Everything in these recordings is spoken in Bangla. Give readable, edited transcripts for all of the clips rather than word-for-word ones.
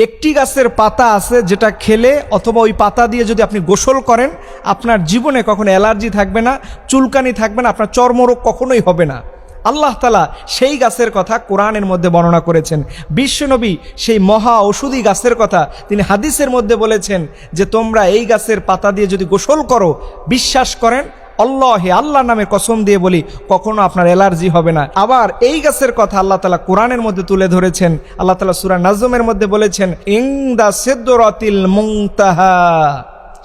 একটি গাছের পাতা আছে যেটা খেলে অথবা ওই পাতা দিয়ে যদি আপনি গোসল করেন আপনার জীবনে কখনো অ্যালার্জি থাকবে না, চুলকানি থাকবে না, আপনার চর্মরোগ কখনোই হবে না। আল্লাহ তাআলা সেই গাছের কথা কোরআনের মধ্যে বর্ণনা করেছেন। বিশ্বনবী সেই মহা ঔষধি গাছের কথা তিনি হাদিসের মধ্যে বলেছেন যে তোমরা এই গাছের পাতা দিয়ে যদি গোসল করো, বিশ্বাস করেন আল্লাহ নামে কসম দিয়ে বলি কখনো আপনার অ্যালার্জি হবে না। আবার এই গাছের কথা আল্লাহ তাআলা কোরআনের মধ্যে তুলে ধরেছেন। আল্লাহ তাআলা সূরা নাজমের মধ্যে বলেছেন ইনদা সিদরাতিল মুনতাহা,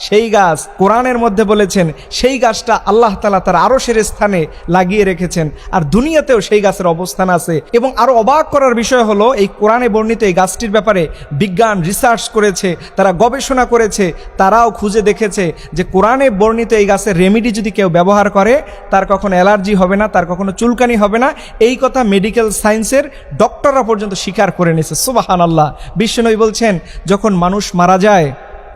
সেই গাছ কোরআনের মধ্যে বলেছেন সেই গাছটা আল্লাহ তাআলা তার আরশের স্থানে লাগিয়ে রেখেছেন, আর দুনিয়াতেও সেই গাছের অবস্থান আছে। এবং আরো অবাক করার বিষয় হলো এই কোরআনে বর্ণিত এই গাছটির ব্যাপারে বিজ্ঞান রিসার্চ করেছে, তারা গবেষণা করেছে, তারাও খুঁজে দেখেছে যে কোরআনে বর্ণিত এই গাছের রেমেডি যদি কেউ ব্যবহার করে তার কখনো অ্যালার্জি হবে না, তার কখনো চুলকানি হবে না। এই কথা মেডিকেল সায়েন্সের ডক্টররা পর্যন্ত স্বীকার করে নিয়েছে। সুবহানাল্লাহ। বিশ্বনবী বলছেন যখন মানুষ মারা যায়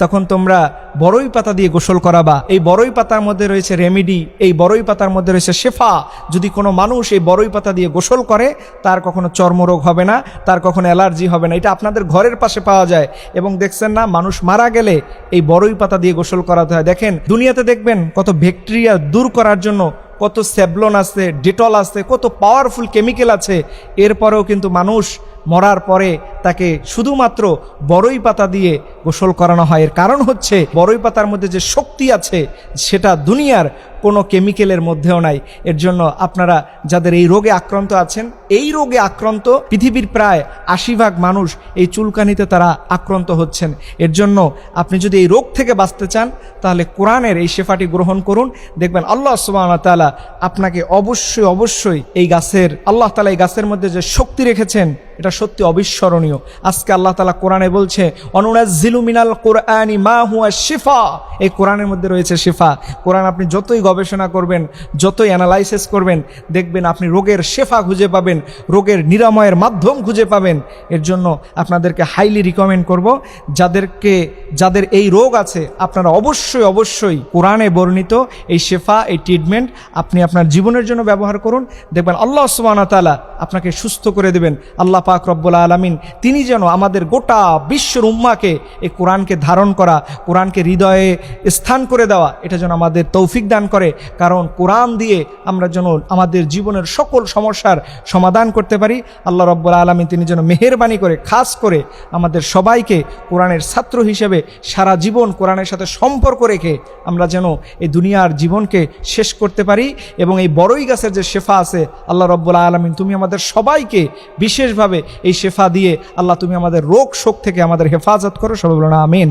তখন তোমরা বড়ই পাতা দিয়ে গোসল করাবা। এই বড়ই পাতার মধ্যে রয়েছে রেমেডি, এই বড়ই পাতার মধ্যে রয়েছে শেফা। যদি কোনো মানুষ এই বড়ই পাতা দিয়ে গোসল করে তার কখনো চর্মরোগ হবে না, তার কখনো অ্যালার্জি হবে না। এটা আপনাদের ঘরের পাশে পাওয়া যায়। এবং দেখছেন না, মানুষ মারা গেলে এই বড়ই পাতা দিয়ে গোসল করাতে হয়। দেখেন দুনিয়াতে দেখবেন কত ব্যাকটেরিয়া দূর করার জন্য কত স্যাভলন আছে, ডেটল আছে, কত পাওয়ারফুল কেমিক্যাল আছে। এরপরেও কিন্তু মানুষ মরার পরে তাকে শুধুমাত্র বড়ই পাতা দিয়ে গোসল করানো হয়। এর কারণ হচ্ছে বড়ই পাতার মধ্যে যে শক্তি আছে সেটা দুনিয়ার কোনো কেমিক্যালের মধ্যেও নাই। এর জন্য আপনারা যাদের এই রোগে আক্রান্ত আছেন, এই রোগে আক্রান্ত পৃথিবীর প্রায় ৮০% মানুষ এই চুলকানিতে তারা আক্রান্ত হচ্ছেন। এর জন্য আপনি যদি এই রোগ থেকে বাঁচতে চান তাহলে কোরআনের এই শেফাটি গ্রহণ করুন। দেখবেন আল্লাহ সুবহানাহু ওয়া তাআলা আপনাকে অবশ্যই এই গাছের, আল্লাহ তাআলা এই গাছের মধ্যে যে শক্তি রেখেছেন এটা সত্যি অবিস্মরণীয়। আজকে আল্লাহ তাআলা কোরআনে বলছে অনুনাজ্জিলু মিনাল কুরআনি মা হুয়া শিফা, এই কোরআনের মধ্যে রয়েছে শিফা। কোরআন আপনি যতই গবেষণা করবেন, যতই অ্যানালাইসিস করবেন, দেখবেন আপনি রোগের শেফা খুঁজে পাবেন, রোগের নিরাময়ের মাধ্যম খুঁজে পাবেন। এর জন্য আপনাদেরকে হাইলি রিকমেন্ড করব, যাদের এই রোগ আছে আপনারা অবশ্যই কোরআনে বর্ণিত এই শেফা, এই ট্রিটমেন্ট আপনি আপনার জীবনের জন্য ব্যবহার করুন। দেখবেন আল্লাহ সুবহানাহু ওয়া তাআলা আপনাকে সুস্থ করে দেবেন। আল্লাহ পাক রব্বুল আলামিন তিনি যেন আমাদের গোটা বিশ্বের উম্মাকে এই কোরআনকে ধারণ করা, কোরআনকে হৃদয়ে স্থান করে দেওয়া, এটা যেন আমাদের তৌফিক দান করে। কারণ কোরআন দিয়ে আমরা যেন আমাদের জীবনের সকল সমস্যার সমাধান করতে পারি। আল্লাহ রব্বুল আলামিন তিনি যেন মেহেরবানি করে খাস করে আমাদের সবাইকে কোরআনের ছাত্র হিসেবে সারা জীবন কোরআনের সাথে সম্পর্ক রেখে আমরা যেন এই দুনিয়ার জীবনকে শেষ করতে পারি। এবং এই বড়ই গাছের যে শেফা আছে, আল্লাহ রব্বুল আলামিন তুমি আমাদের সবাইকে বিশেষভাবে এই শেফা দিয়ে আল্লাহ তুমি আমাদের রোগ শোক থেকে আমাদের হেফাজত করো। সবাই বলুন আমিন।